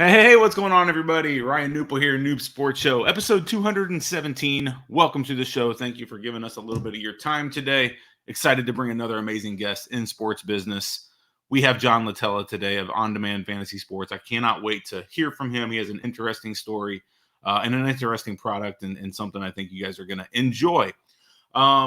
Hey, what's going on, everybody? Ryan Newple here, Noob Sports Show, episode 217. Welcome to the show. Thank you for giving us a little bit of your time today. Excited to bring another amazing guest in sports business. We have John Latella today of On Demand Fantasy Sports. I cannot wait to hear from him. He has an interesting story and an interesting product and something I think you guys are going to enjoy.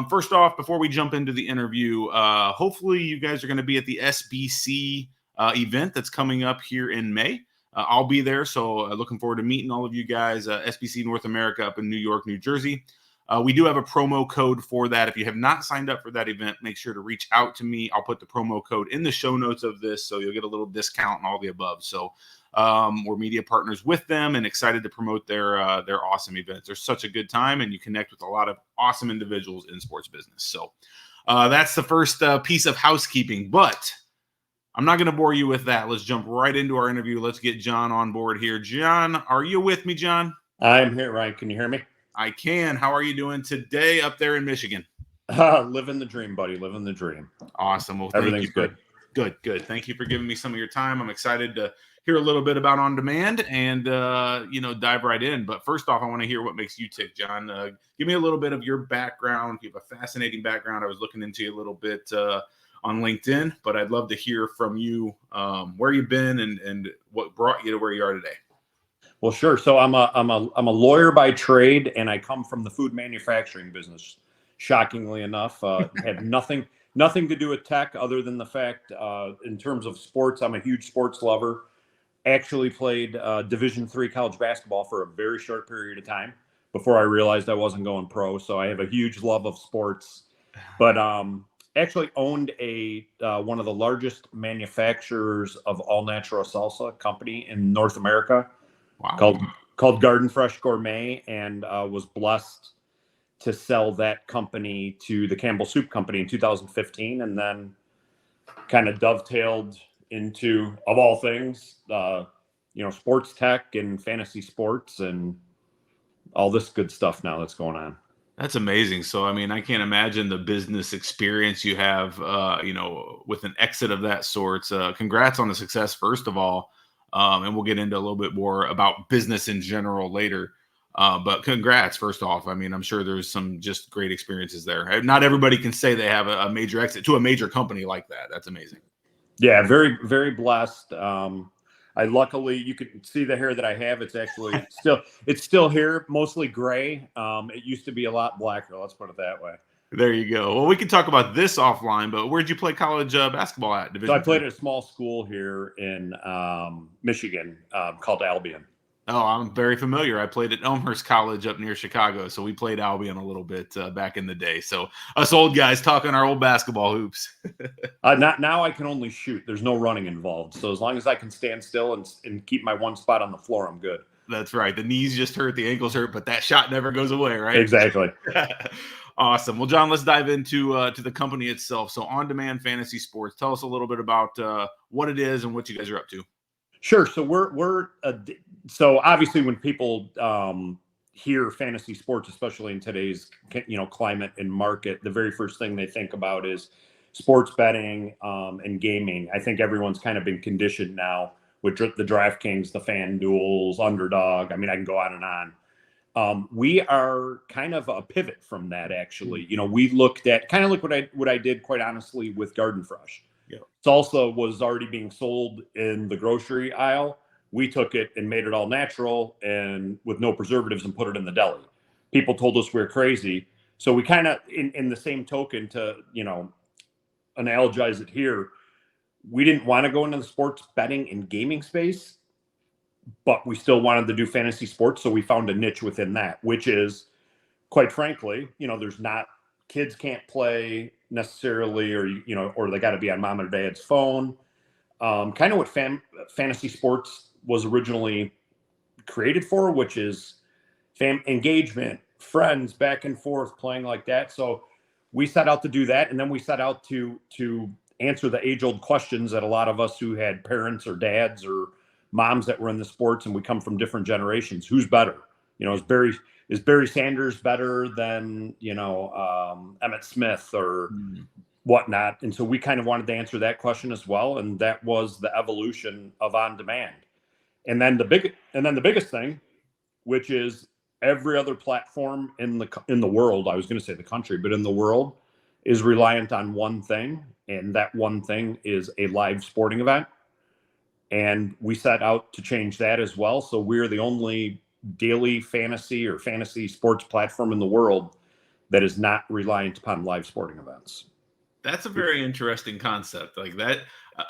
First off, before we jump into the interview, hopefully you guys are going to be at the SBC event that's coming up here in May. I'll be there, so looking forward to meeting all of you guys. SBC North America up in New York, New Jersey. We do have a promo code for that. If you have not signed up for that event, make sure to reach out to me. I'll put the promo code in the show notes of this, so you'll get a little discount and all the above. So we're media partners with them and excited to promote their awesome events. They're such a good time, and you connect with a lot of awesome individuals in sports business. So that's the first piece of housekeeping, but I'm not going to bore you with that. Let's jump right into our interview. Let's get John on board here. John, are you with me, John? I'm here, Ryan. Can you hear me? I can. How are you doing today up there in Michigan? Living the dream, buddy. Living the dream. Awesome. Well, everything's good. Good. Thank you for giving me some of your time. I'm excited to hear a little bit about On Demand and, dive right in. But first off, I want to hear what makes you tick, John. Give me a little bit of your background. You have a fascinating background. I was looking into you a little bit on LinkedIn, but I'd love to hear from you where you've been and what brought you to where you are today. Well, sure. So I'm a lawyer by trade, and I come from the food manufacturing business. Shockingly enough, had nothing to do with tech other than the fact, in terms of sports, I'm a huge sports lover. Actually played Division III college basketball for a very short period of time before I realized I wasn't going pro. So I have a huge love of sports, but actually owned one of the largest manufacturers of all natural salsa company in North America. Wow. called Garden Fresh Gourmet, and was blessed to sell that company to the Campbell Soup Company in 2015, and then kind of dovetailed into, of all things, sports tech and fantasy sports and all this good stuff now that's going on. That's amazing. So, I mean, I can't imagine the business experience you have, with an exit of that sort. Congrats on the success, first of all. And we'll get into a little bit more about business in general later. But congrats, first off. I mean, I'm sure there's some just great experiences there. Not everybody can say they have a major exit to a major company like that. That's amazing. Yeah, very, very blessed. I luckily, you can see the hair that I have. It's actually still here, mostly gray. It used to be a lot blacker. Let's put it that way. There you go. Well, we can talk about this offline, but where'd you play college basketball at? So I played at a small school here in Michigan called Albion. Oh, I'm very familiar. I played at Elmhurst College up near Chicago, so we played Albion a little bit back in the day. So us old guys talking our old basketball hoops. Now I can only shoot. There's no running involved. So as long as I can stand still and keep my one spot on the floor, I'm good. That's right. The knees just hurt, the ankles hurt, but that shot never goes away, right? Exactly. Awesome. Well, John, let's dive into to the company itself. So On Demand Fantasy Sports. Tell us a little bit about what it is and what you guys are up to. Sure. So so obviously when people hear fantasy sports, especially in today's climate and market, the very first thing they think about is sports betting and gaming. I think everyone's kind of been conditioned now with the DraftKings, the FanDuels, Underdog. I mean, I can go on and on. We are kind of a pivot from that, actually. We looked at kind of like what I did, quite honestly, with Garden Fresh. Yeah. Salsa was already being sold in the grocery aisle. We took it and made it all natural and with no preservatives and put it in the deli. People told us we were crazy. So we kind of, in the same token, to, analogize it here, we didn't want to go into the sports betting and gaming space, but we still wanted to do fantasy sports. So we found a niche within that, which is, quite frankly, kids can't play necessarily, or they got to be on mom or dad's phone. Kind of what fantasy sports was originally created for, which is engagement, friends, back and forth, playing like that. So we set out to do that, and then we set out to answer the age-old questions that a lot of us who had parents or dads or moms that were in the sports, and we come from different generations. Who's better? Is Barry Sanders better than Emmitt Smith or whatnot? And so we kind of wanted to answer that question as well, and that was the evolution of On Demand. And then the biggest thing, which is every other platform in the world, I was going to say the country, but in the world, is reliant on one thing, and that one thing is a live sporting event. And we set out to change that as well. So we're the only daily fantasy or fantasy sports platform in the world that is not reliant upon live sporting events. That's a very interesting concept. Like that, uh,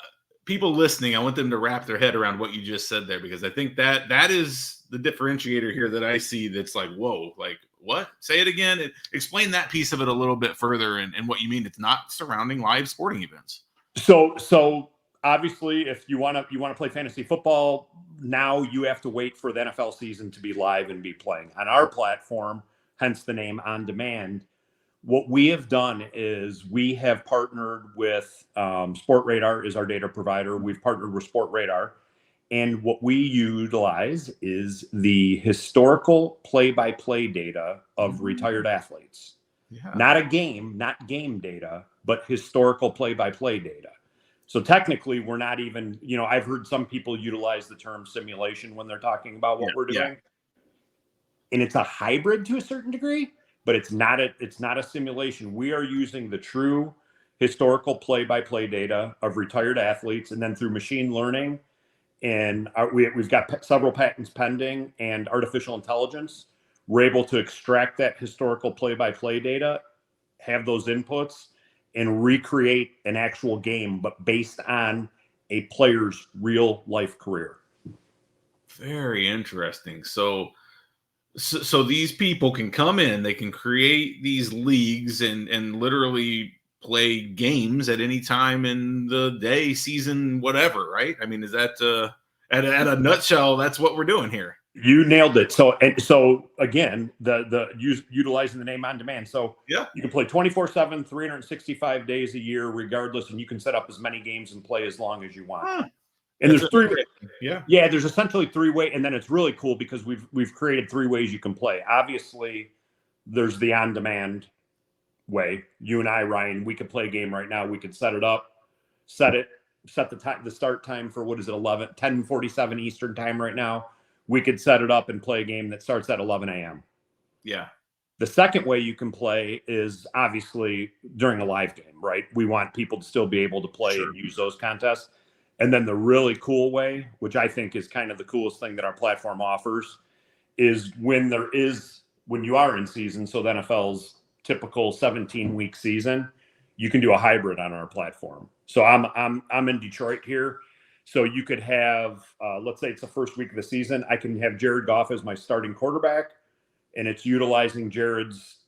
people listening, I want them to wrap their head around what you just said there, because I think that is the differentiator here that I see. That's like, whoa, like what? Say it again. Explain that piece of it a little bit further, and what you mean. It's not surrounding live sporting events. So obviously, if you want to play fantasy football, now you have to wait for the NFL season to be live and be playing on our platform. Hence the name On Demand. What we have done is we have partnered with Sport Radar is our data provider. We've partnered with Sport Radar, and what we utilize is the historical play-by-play data of retired athletes. Yeah. Not game data, but historical play-by-play data. So technically, we're not even, I've heard some people utilize the term simulation when they're talking about what we're doing. And it's a hybrid to a certain degree, but it's not a simulation. We are using the true historical play-by-play data of retired athletes, and then through machine learning, and we've got several patents pending, and artificial intelligence, we're able to extract that historical play-by-play data, have those inputs, and recreate an actual game, but based on a player's real life career. Very interesting. So these people can come in, they can create these leagues and literally play games at any time in the day, season, whatever, right? I mean, is that at a nutshell, that's what we're doing here? You nailed it. So again, utilizing the name On Demand. So yeah, you can play 24/7, 365 days a year, regardless, and you can set up as many games and play as long as you want. Huh. And there's three. Yeah. There's essentially 3 ways, and then it's really cool because we've created 3 ways you can play. Obviously, there's the on demand way. You and I, Ryan, we could play a game right now. We could set it up, set the time, the start time for what is it, 10:47 Eastern time right now. We could set it up and play a game that starts at 11 a.m. Yeah. The second way you can play is obviously during a live game, right? We want people to still be able to play and use those contests. And then the really cool way, which I think is kind of the coolest thing that our platform offers, is when you are in season. So the NFL's typical 17-week season, you can do a hybrid on our platform. So I'm in Detroit here. So you could have, let's say it's the first week of the season, I can have Jared Goff as my starting quarterback, and it's utilizing Jared's,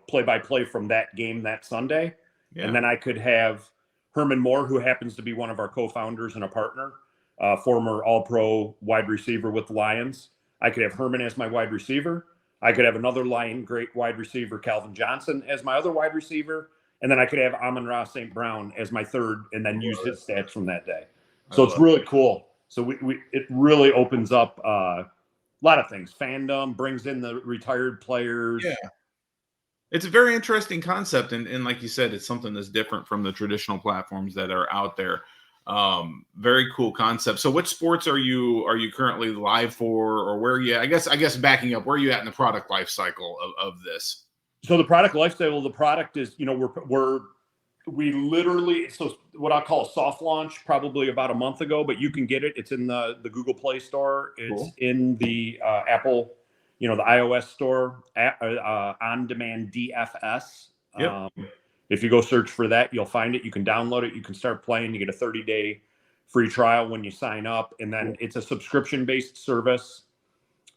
play-by-play from that game that Sunday. Yeah. And then I could have Herman Moore, who happens to be one of our co-founders and a partner, former All-Pro wide receiver with the Lions. I could have Herman as my wide receiver. I could have another Lion great wide receiver, Calvin Johnson, as my other wide receiver. And then I could have Amon-Ra St. Brown as my third, and then use his stats from that day. So it's really cool. So it really opens up a lot of things. Fandom, brings in the retired players. Yeah. It's a very interesting concept. And like you said, it's something that's different from the traditional platforms that are out there. Very cool concept. So which sports are you currently live for, or where are you? I guess backing up, where are you at in the product life cycle of this? So the product life cycle, the product is, we literally, so what I call a soft launch probably about a month ago, but you can get it. It's in the Google Play Store. It's in the Apple, the iOS store, On Demand DFS. Yep. If you go search for that, you'll find it. You can download it. You can start playing. You get a 30-day free trial when you sign up. And then it's a subscription-based service,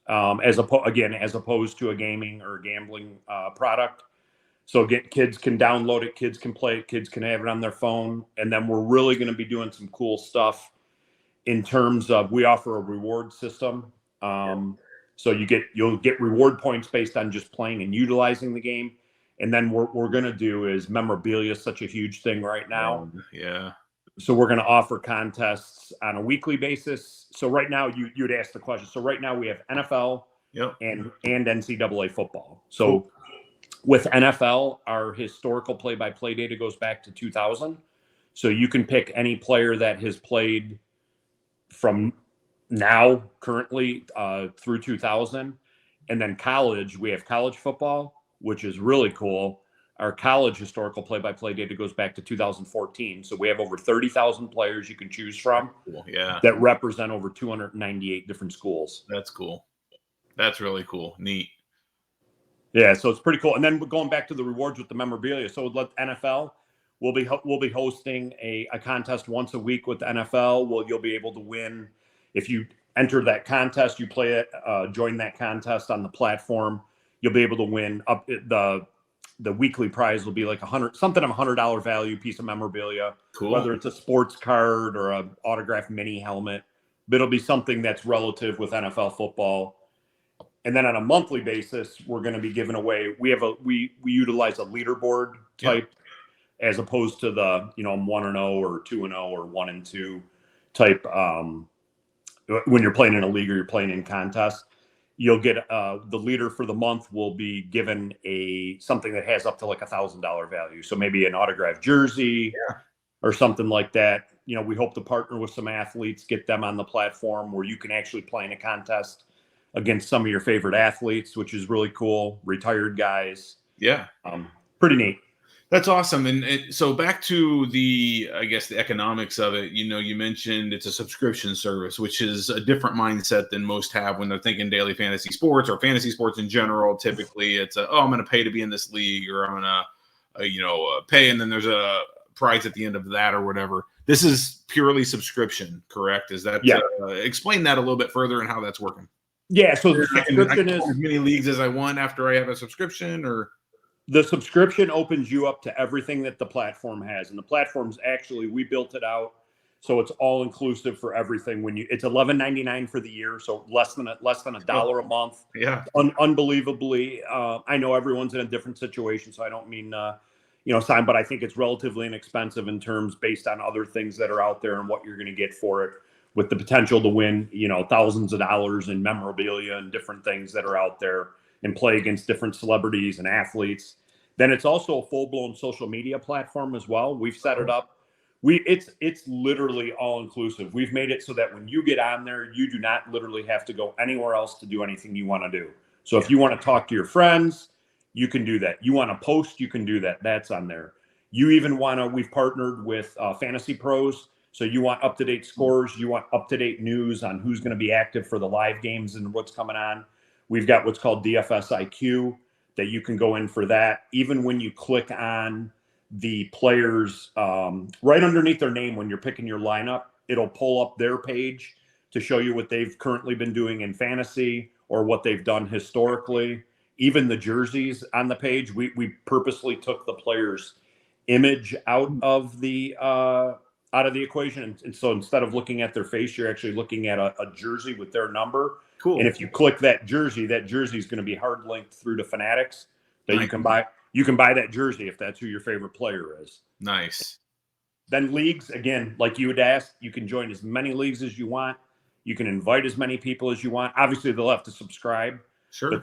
as opposed to a gaming or gambling product. So kids can download it, kids can play it, kids can have it on their phone. And then we're really going to be doing some cool stuff in terms of, we offer a reward system. So you'll get reward points based on just playing and utilizing the game. And then what we're going to do is, memorabilia is such a huge thing right now. Yeah. So we're going to offer contests on a weekly basis. So right now, you'd ask the question. So right now we have NFL and NCAA football. So with NFL, our historical play-by-play data goes back to 2000. So you can pick any player that has played from now currently through 2000. And then college, we have college football, which is really cool. Our college historical play-by-play data goes back to 2014. So we have over 30,000 players you can choose from Cool. Yeah. that represent over 298 different schools. That's cool. That's really cool. Neat. Yeah, so it's pretty cool. And then going back to the rewards with the memorabilia. So with NFL, we'll be hosting a contest once a week with the NFL. You'll be able to win if you enter that contest. You play it, join that contest on the platform. You'll be able to win up the weekly prize will be like $100 value piece of memorabilia. Cool. Whether it's a sports card or a autographed mini helmet, but it'll be something that's relative with NFL football. And then on a monthly basis, we're going to be giving away. We utilize a leaderboard type, as opposed to the I'm 1-0 or 2-0 or 1-2 type. When you're playing in a league or you're playing in contests, you'll get the leader for the month will be given something that has up to like $1,000 value. So maybe an autographed jersey or something like that. We hope to partner with some athletes, get them on the platform where you can actually play in a contest against some of your favorite athletes, which is really cool. Retired guys. Yeah. Pretty neat. That's awesome. And so back to the economics of it, you mentioned it's a subscription service, which is a different mindset than most have when they're thinking daily fantasy sports or fantasy sports in general. Typically it's I'm going to pay to be in this league, or I'm going to, pay. And then there's a prize at the end of that or whatever. This is purely subscription, correct? Is that, explain that a little bit further and how that's working. Yeah. So the subscription is as many leagues as I want after I have a subscription, or the subscription opens you up to everything that the platform has. And the platform's actually, we built it out so it's all inclusive for everything. It's $11.99 for the year, so less than $1 a month. Yeah. Unbelievably, I know everyone's in a different situation, so I don't mean sign, but I think it's relatively inexpensive in terms based on other things that are out there and what you're going to get for it, with the potential to win, thousands of dollars in memorabilia and different things that are out there, and play against different celebrities and athletes. Then it's also a full-blown social media platform as well. We've set it up. It's literally all inclusive. We've made it so that when you get on there, you do not literally have to go anywhere else to do anything you want to do. So if you want to talk to your friends, you can do that. You want to post, you can do that. That's on there. You even we've partnered with Fantasy Pros. So you want up-to-date scores, you want up-to-date news on who's going to be active for the live games and what's coming on. We've got what's called DFS IQ that you can go in for that. Even when you click on the players right underneath their name, when you're picking your lineup, it'll pull up their page to show you what they've currently been doing in fantasy or what they've done historically. Even the jerseys on the page, we purposely took the player's image out of the equation. And so instead of looking at their face, you're actually looking at a jersey with their number. Cool. And if you click that jersey is going to be hard linked through to Fanatics that you can buy. You can buy that jersey if that's who your favorite player is. Nice. Then leagues, again, like you would ask, you can join as many leagues as you want. You can invite as many people as you want. Obviously, they'll have to subscribe. Sure. But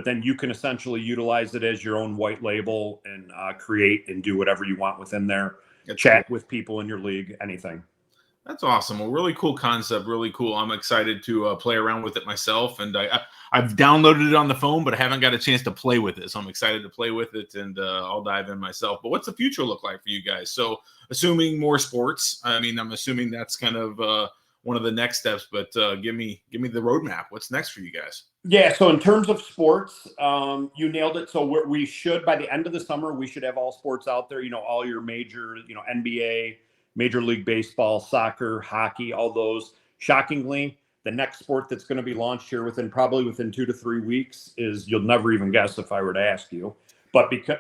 then you can essentially utilize it as your own white label and create and do whatever you want within there. Chat with people in your league, anything. That's awesome. A really cool concept. Really cool. I'm excited to play around with it myself. And I've downloaded it on the phone, but I haven't got a chance to play with it. So I'm excited to play with it, and I'll dive in myself. But what's the future look like for you guys? So assuming more sports, I'm assuming that's kind of one of the next steps, but give me the roadmap. What's next for you guys? Yeah. So in terms of sports, you nailed it. So we should, by the end of the summer, we should have all sports out there, all your major, NBA, Major League Baseball, soccer, hockey, all those. Shockingly, the next sport that's going to be launched here within 2 to 3 weeks is, you'll never even guess if I were to ask you, but because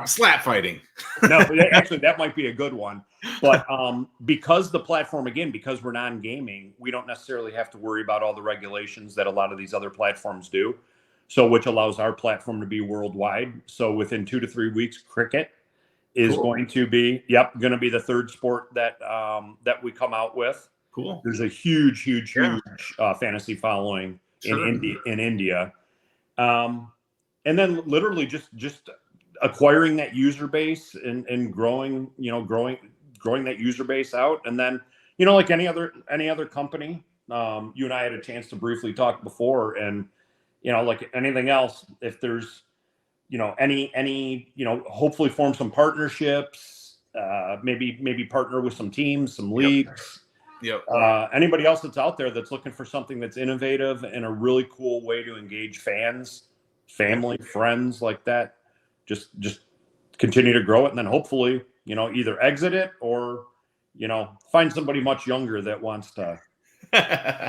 slap fighting. No, actually that might be a good one. But because the platform, again, because we're non-gaming, we don't necessarily have to worry about all the regulations that a lot of these other platforms do. So which allows our platform to be worldwide. So within 2 to 3 weeks, cricket is going to be the third sport that we come out with. Cool. There's a huge fantasy following in India. And then literally just acquiring that user base and growing that user base out. And then, like any other company, You and I had a chance to briefly talk before, and like anything else, if there's any hopefully form some partnerships, maybe partner with some teams, some leagues. Yep. Anybody else that's out there that's looking for something that's innovative and a really cool way to engage fans, family, friends like that, just continue to grow it, and then hopefully either exit it or find somebody much younger that wants to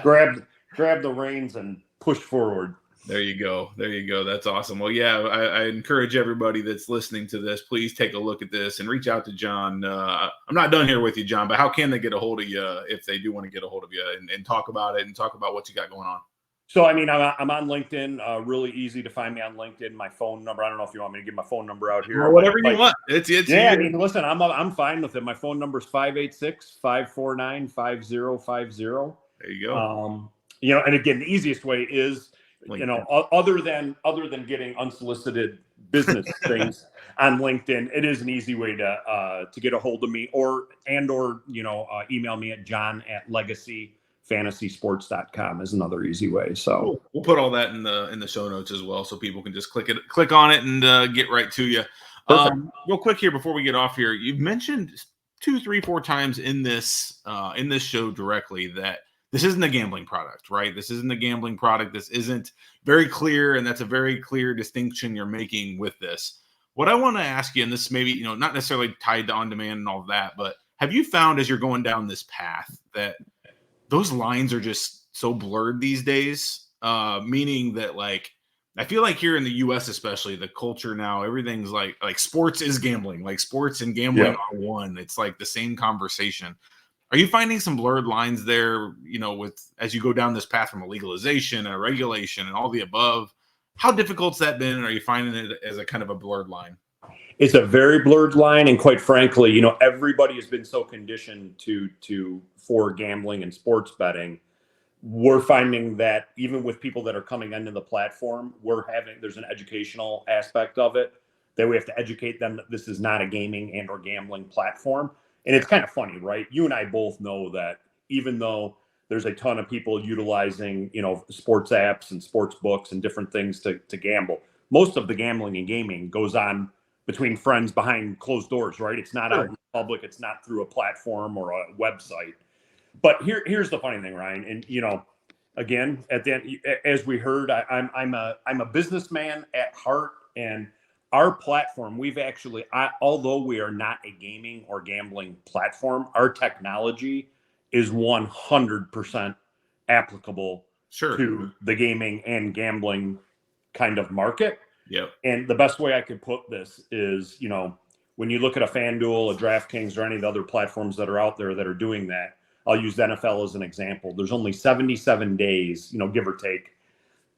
grab the reins and push forward. There you go. That's awesome. Well, yeah, I encourage everybody that's listening to this, please take a look at this and reach out to John. I'm not done here with you, John, but how can they get a hold of you if they do want to get a hold of you and talk about it and talk about what you got going on? So, I mean, I'm on LinkedIn. Really easy to find me on LinkedIn. My phone number, I don't know if you want me to give my phone number out here. Or whatever you want. It's yeah, I mean, listen, I'm fine with it. My phone number is 586-549-5050. There you go. And again, the easiest way is, LinkedIn. Other than getting unsolicited business things on LinkedIn, it is an easy way to get a hold of me or email me at john@legacyfantasysports.com is another easy way. So cool. We'll put all that in the show notes as well, so people can just click on it and get right to you. Real quick here before we get off here, you've mentioned 2, 3, 4 times in this show directly that this isn't a gambling product, right? This isn't a gambling product. This isn't very clear, and that's a very clear distinction you're making with this. What I want to ask you, and this maybe not necessarily tied to on-demand and all of that, but have you found as you're going down this path that those lines are just so blurred these days? Meaning that, like, I feel like here in the U.S. especially, the culture now, everything's like sports is gambling. Like sports and gambling are one. It's like the same conversation. Are you finding some blurred lines there, with as you go down this path from a legalization and a regulation and all the above? How difficult's that been? And are you finding it as a kind of a blurred line? It's a very blurred line, and quite frankly, everybody has been so conditioned for gambling and sports betting. We're finding that even with people that are coming into the platform, there's an educational aspect of it that we have to educate them that this is not a gaming and or gambling platform. And it's kind of funny, right? You and I both know that even though there's a ton of people utilizing, sports apps and sports books and different things to gamble, most of the gambling and gaming goes on between friends behind closed doors, right? It's not out in public. It's not through a platform or a website. But here's the funny thing, Ryan. And, again, at the end, as we heard, I'm a businessman at heart, and our platform, although we are not a gaming or gambling platform, our technology is 100% applicable to the gaming and gambling kind of market. Yep. And the best way I could put this is, when you look at a FanDuel, a DraftKings, or any of the other platforms that are out there that are doing that, I'll use the NFL as an example. There's only 77 days, give or take,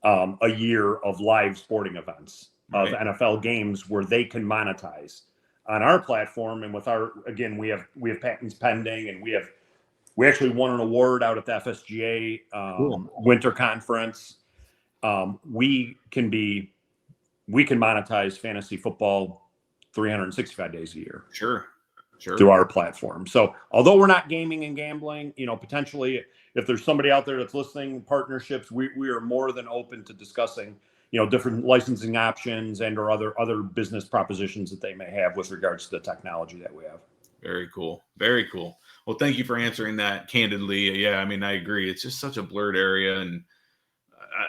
a year of live sporting events of NFL games where they can monetize on our platform. And with we have patents pending, and we actually won an award out at the FSGA Winter Conference. We can monetize fantasy football 365 days a year. Sure. Through our platform. So although we're not gaming and gambling, potentially if there's somebody out there that's listening, partnerships, we are more than open to discussing, different licensing options and or other business propositions that they may have with regards to the technology that we have. Very cool. Very cool. Well, thank you for answering that candidly. Yeah, I mean, I agree. It's just such a blurred area, and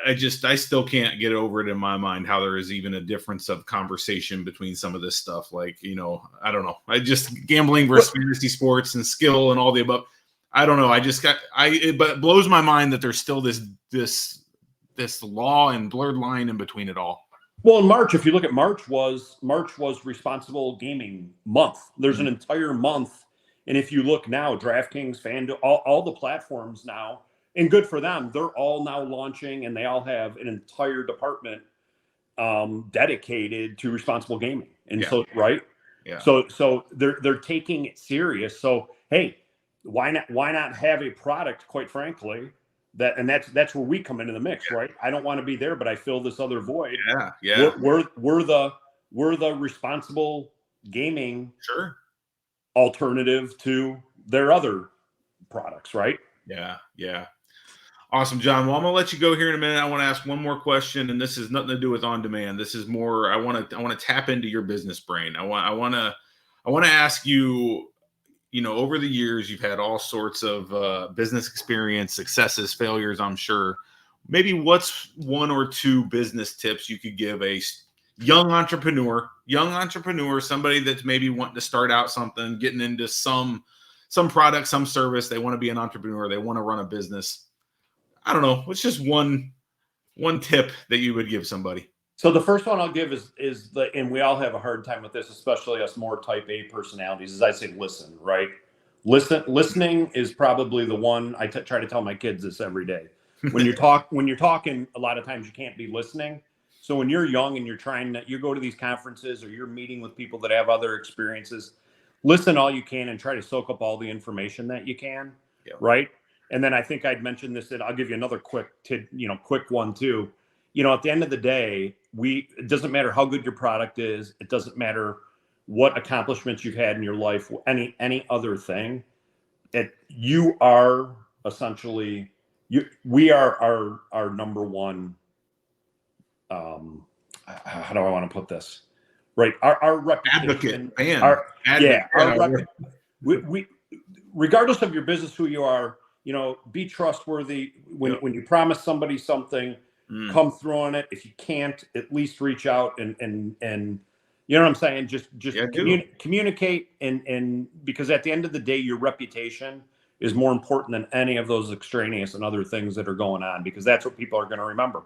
I still can't get over it in my mind how there is even a difference of conversation between some of this stuff. Like, I don't know. Gambling versus fantasy sports and skill and all the above. I don't know. But it blows my mind that there's still this law and blurred line in between it all. Well, in March, if you look at March was responsible gaming month. There's an entire month. And if you look now, DraftKings, FanDuel, all the platforms now, and good for them, they're all now launching, and they all have an entire department dedicated to responsible gaming. And so they're taking it serious. So hey, why not have a product, quite frankly, that's where we come into the mix, right? I don't want to be there, but I fill this other void. Yeah. We're the responsible gaming alternative to their other products, right? Yeah. Awesome, John. Well, I'm gonna let you go here in a minute. I want to ask one more question, and this has nothing to do with on demand. This is more. I want to tap into your business brain. I want to ask you. You know, over the years, you've had all sorts of business experience, successes, failures. I'm sure. Maybe what's one or two business tips you could give a young entrepreneur, somebody that's maybe wanting to start out something, getting into some product, some service. They want to be an entrepreneur. They want to run a business. I don't know. What's just one tip that you would give somebody? So the first one I'll give is and we all have a hard time with this, especially us more type A personalities, is I say listen, right? Listening is probably the one I try to tell my kids this every day. When you're talking, a lot of times you can't be listening. So when you're young and you go to these conferences or you're meeting with people that have other experiences, listen all you can and try to soak up all the information that you can, right? And then I think I'd mentioned this, and I'll give you another quick one too. You know, at the end of the day, it doesn't matter how good your product is. It doesn't matter what accomplishments you've had in your life, any other thing. You are essentially, we are our number one. How do I want to put this? Right, our reputation, we regardless of your business, who you are, you know, be trustworthy. When you promise somebody something, come through on it. If you can't, at least reach out and you know what I'm saying? Just communicate and because at the end of the day, your reputation is more important than any of those extraneous and other things that are going on, because that's what people are going to remember.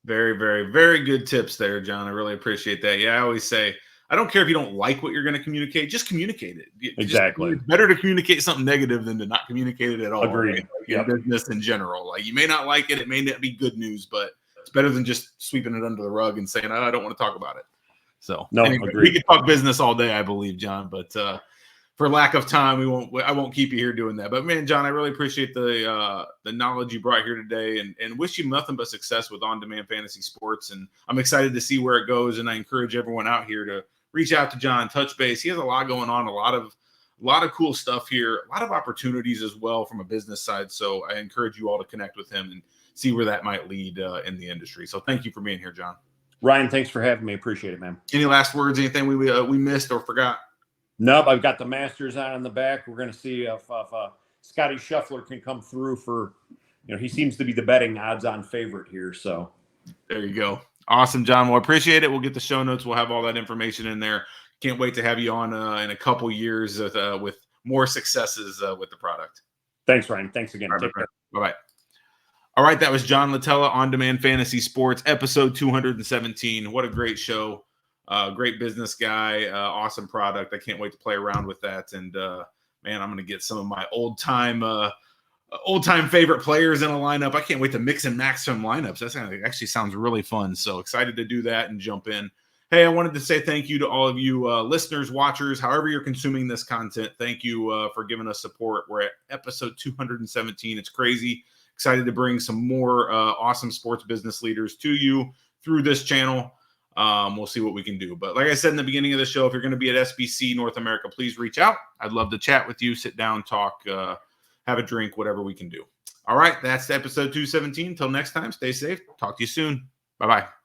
Very, very, very good tips there, John. I really appreciate that. Yeah, I always say, I don't care if you don't like what you're going to communicate, just communicate it. Exactly. It's better to communicate something negative than to not communicate it at all. Agreed. Right? Like in business in general. Like, you may not like it. It may not be good news, but it's better than just sweeping it under the rug and saying, oh, I don't want to talk about it. So anyway, we could talk business all day, I believe, John, but for lack of time, I won't keep you here doing that. But man, John, I really appreciate the knowledge you brought here today, and wish you nothing but success with On-Demand Fantasy Sports. And I'm excited to see where it goes. And I encourage everyone out here to reach out to John, touch base. He has a lot going on, a lot of cool stuff here, a lot of opportunities as well from a business side. So I encourage you all to connect with him and see where that might lead in the industry. So thank you for being here, John. Ryan, thanks for having me. Appreciate it, man. Any last words? Anything we missed or forgot? Nope, I've got the Masters on in the back. We're going to see if Scotty Scheffler can come through for, you know, he seems to be the betting odds-on favorite here. So there you go. Awesome, John. Well, appreciate it. We'll get the show notes. We'll have all that information in there. Can't wait to have you on in a couple years with more successes with the product. Thanks, Ryan. Thanks again. Take care. Bye-bye. All right, that was John Latella, On-Demand Fantasy Sports, episode 217. What a great show. Great business guy, awesome product. I can't wait to play around with that. And man, I'm going to get some of my old time favorite players in a lineup. I can't wait to mix and match some lineups. That actually sounds really fun. So excited to do that and jump in. Hey, I wanted to say thank you to all of you listeners, watchers, however you're consuming this content. Thank you for giving us support. We're at episode 217. It's crazy. Excited to bring some more awesome sports business leaders to you through this channel. We'll see what we can do. But like I said in the beginning of the show, if you're going to be at SBC North America, please reach out. I'd love to chat with you, sit down, talk, have a drink, whatever we can do. All right, that's episode 217. Until next time, stay safe. Talk to you soon. Bye-bye.